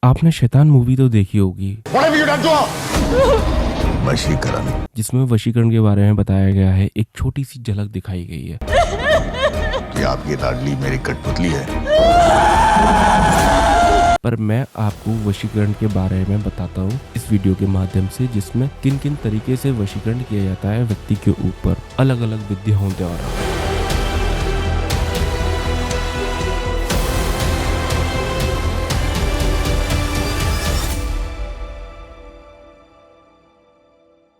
आपने शैतान मूवी तो देखी होगी, वशीकरण। जिसमें वशीकरण के बारे में बताया गया है। एक छोटी सी झलक दिखाई गई है कि आपकी लाडली मेरी कठपुतली है। पर मैं आपको वशीकरण के बारे में बताता हूँ इस वीडियो के माध्यम से, जिसमें किन किन तरीके से वशीकरण किया जाता है व्यक्ति के ऊपर अलग अलग विद्याओं द्वारा।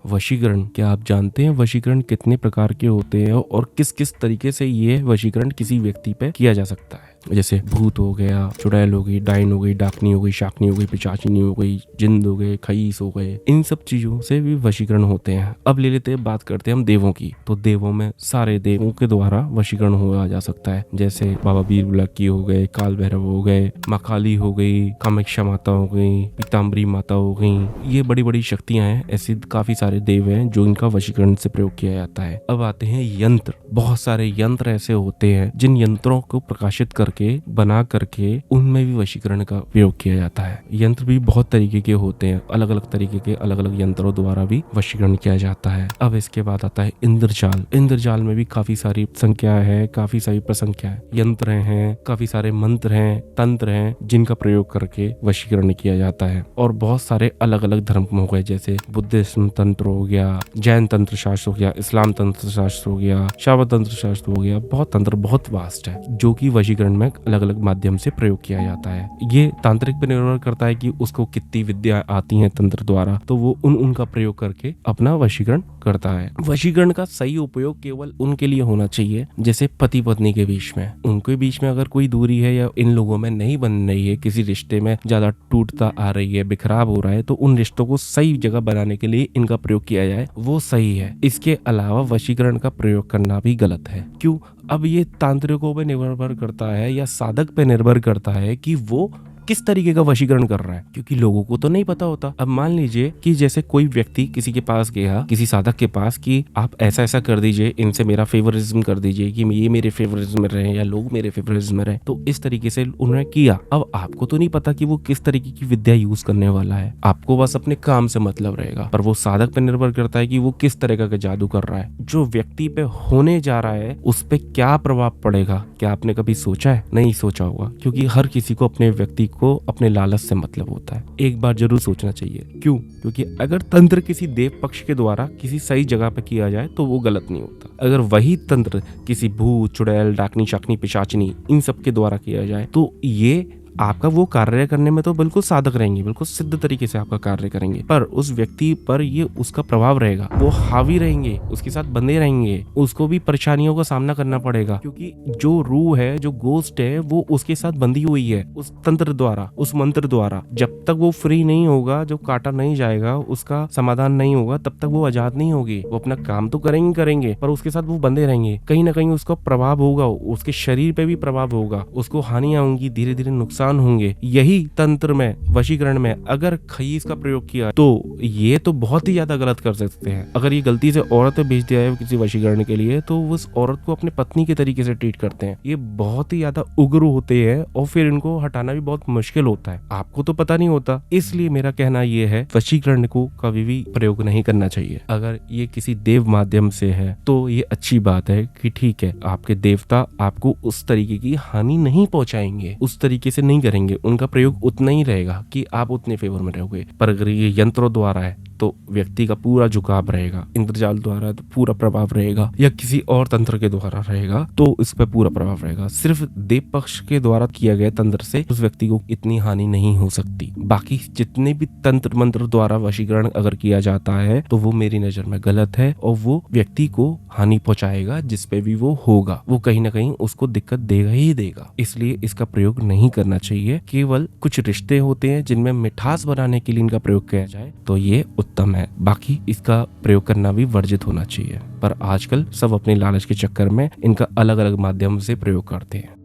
वशीकरण, क्या आप जानते हैं वशीकरण कितने प्रकार के होते हैं और किस किस तरीके से ये वशीकरण किसी व्यक्ति पे किया जा सकता है? जैसे भूत हो गया, चुड़ैल हो गई, डाइन हो गई, डाकनी हो गई, शाकनी हो गई, पिशाचिनी हो गई, जिंद हो गए, खईस हो गए, इन सब चीजों से भी वशीकरण होते हैं। अब ले लेते हैं, बात करते हैं हम देवों की। तो देवों में सारे देवों के द्वारा वशीकरण हुआ जा सकता है। जैसे बाबा बीरबलकी हो गए, काल भैरव हो गए, माँ काली हो गई, कामाख्या माता हो गई, पीताम्बरी माता हो गई। ये बड़ी बड़ी शक्तियां हैं। ऐसे काफी सारे देव हैं जो इनका वशीकरण से प्रयोग किया जाता है। अब आते हैं यंत्र। बहुत सारे यंत्र ऐसे होते हैं जिन यंत्रों को प्रकाशित करके बना करके उनमें भी वशीकरण का प्रयोग किया जाता है। यंत्र भी बहुत तरीके के होते हैं, अलग अलग तरीके के अलग अलग यंत्रों द्वारा भी वशीकरण किया जाता है। अब इसके बाद आता है इंद्रजाल। इंद्रजाल में भी काफी सारी संख्या है, काफी सारी प्रसंख्या है, यंत्र हैं, काफी सारे मंत्र हैं, तंत्र हैं जिनका प्रयोग करके वशीकरण किया जाता है। और बहुत सारे अलग अलग धर्म हो गए, जैसे बुद्धिज्म तंत्र हो गया, जैन तंत्र शास्त्र हो गया, इस्लाम तंत्र शास्त्र हो गया, शाक्त तंत्र शास्त्र हो गया। बहुत तंत्र, बहुत वास्ट है जो कि वशीकरण में अलग अलग माध्यम से प्रयोग किया जाता है। ये तांत्रिक पर निर्भर करता है कि उसको कितनी विद्या आती है तंत्र द्वारा, तो वो उनका प्रयोग करके अपना वशीकरण करता है। वशीकरण का सही उपयोग केवल उनके लिए होना चाहिए, जैसे पति पत्नी के बीच में, उनके बीच में अगर कोई दूरी है या इन लोगों में नहीं बन रही है, किसी रिश्ते में ज्यादा टूटता आ रही है, बिखराव हो रहा है, तो उन रिश्तों को सही जगह बनाने के लिए इनका प्रयोग किया जाए, वो सही है। इसके अलावा वशीकरण का प्रयोग करना भी गलत है। क्यों? अब ये तांत्रिकों पे निर्भर करता है या साधक पे निर्भर करता है कि वो किस तरीके का वशीकरण कर रहा है, क्योंकि लोगों को तो नहीं पता होता। अब मान लीजिए कि जैसे कोई व्यक्ति किसी के पास गया, किसी साधक के पास, कि आप ऐसा ऐसा कर दीजिए, इनसे मेरा फेवरिज्म कर दीजिए, कि ये मेरे फेवरिज्म में रहे या लोग मेरे फेवरिज्म में रहे, तो इस तरीके से उन्होंने किया। अब आपको तो नहीं पता कि वो किस तरीके की विद्या यूज करने वाला है, आपको बस अपने काम से मतलब रहेगा। पर वो साधक पे निर्भर करता है कि वो किस तरह का जादू कर रहा है, जो व्यक्ति पे होने जा रहा है उस पे क्या प्रभाव पड़ेगा। क्या आपने कभी सोचा है? नहीं सोचा होगा, क्योंकि हर किसी को अपने व्यक्ति को अपने लालच से मतलब होता है। एक बार जरूर सोचना चाहिए। क्यों? क्योंकि अगर तंत्र किसी देव पक्ष के द्वारा किसी सही जगह पे किया जाए तो वो गलत नहीं होता। अगर वही तंत्र किसी भूत, चुड़ैल, डाकनी, शाकनी, पिशाचिनी, इन सब के द्वारा किया जाए तो ये आपका वो कार्य करने में तो बिल्कुल साधक रहेंगे, बिल्कुल सिद्ध तरीके से आपका कार्य करेंगे, पर उस व्यक्ति पर ये उसका प्रभाव रहेगा, वो हावी रहेंगे, उसके साथ बंधे रहेंगे, उसको भी परेशानियों का सामना करना पड़ेगा, क्योंकि जो रूह है, जो गोस्ट है, वो उसके साथ बंधी हुई है उस तंत्र द्वारा, उस मंत्र द्वारा। जब तक वो फ्री नहीं होगा, जो काटा नहीं जाएगा, उसका समाधान नहीं होगा, तब तक वो आजाद नहीं होगी। वो अपना काम तो करेंगे पर उसके साथ वो बंधे रहेंगे। कहीं ना कहीं उसका प्रभाव होगा, उसके शरीर पे भी प्रभाव होगा, उसको हानियां होंगी, धीरे धीरे नुकसान होंगे। यही तंत्र में, वशीकरण में अगर खईस का प्रयोग किया तो ये तो बहुत ही ज्यादा गलत कर सकते हैं। अगर ये गलती से औरत भेज दिया है किसी वशीकरण के लिए, तो उस औरत को अपने पत्नी के तरीके से ट्रीट करते हैं। ये बहुत ही ज्यादा उग्र होते हैं और फिर इनको हटाना भी बहुत मुश्किल होता है। आपको तो पता नहीं होता, इसलिए मेरा कहना ये है वशीकरण को कभी भी प्रयोग नहीं करना चाहिए। अगर ये किसी देव माध्यम से है तो ये अच्छी बात है कि ठीक है, आपके देवता आपको उस तरीके की हानि नहीं पहुंचाएंगे, उस तरीके से नहीं करेंगे, उनका प्रयोग उतना ही रहेगा कि आप उतने फेवर में रहोगे। पर अगर ये यंत्रों द्वारा है तो व्यक्ति का पूरा झुकाव रहेगा, इंद्रजाल द्वारा तो पूरा प्रभाव रहेगा, या किसी और तंत्र के द्वारा रहेगा तो इस पर पूरा प्रभाव रहेगा। सिर्फ देव पक्ष के द्वारा किया गया तंत्र से उस व्यक्ति को इतनी हानि नहीं हो सकती। बाकी जितने भी तंत्र मंत्र द्वारा वशीकरण अगर किया जाता है तो वो मेरी नजर में गलत है और वो व्यक्ति को हानि पहुंचाएगा। जिसपे भी वो होगा, वो कहीं ना कहीं उसको दिक्कत देगा ही देगा। इसलिए इसका प्रयोग नहीं करना चाहिए। केवल कुछ रिश्ते होते हैं जिनमें मिठास बनाने के लिए इनका प्रयोग किया जाए तो ये उत्तम है। बाकी इसका प्रयोग करना भी वर्जित होना चाहिए। पर आजकल सब अपने लालच के चक्कर में इनका अलग अलग माध्यम से प्रयोग करते हैं।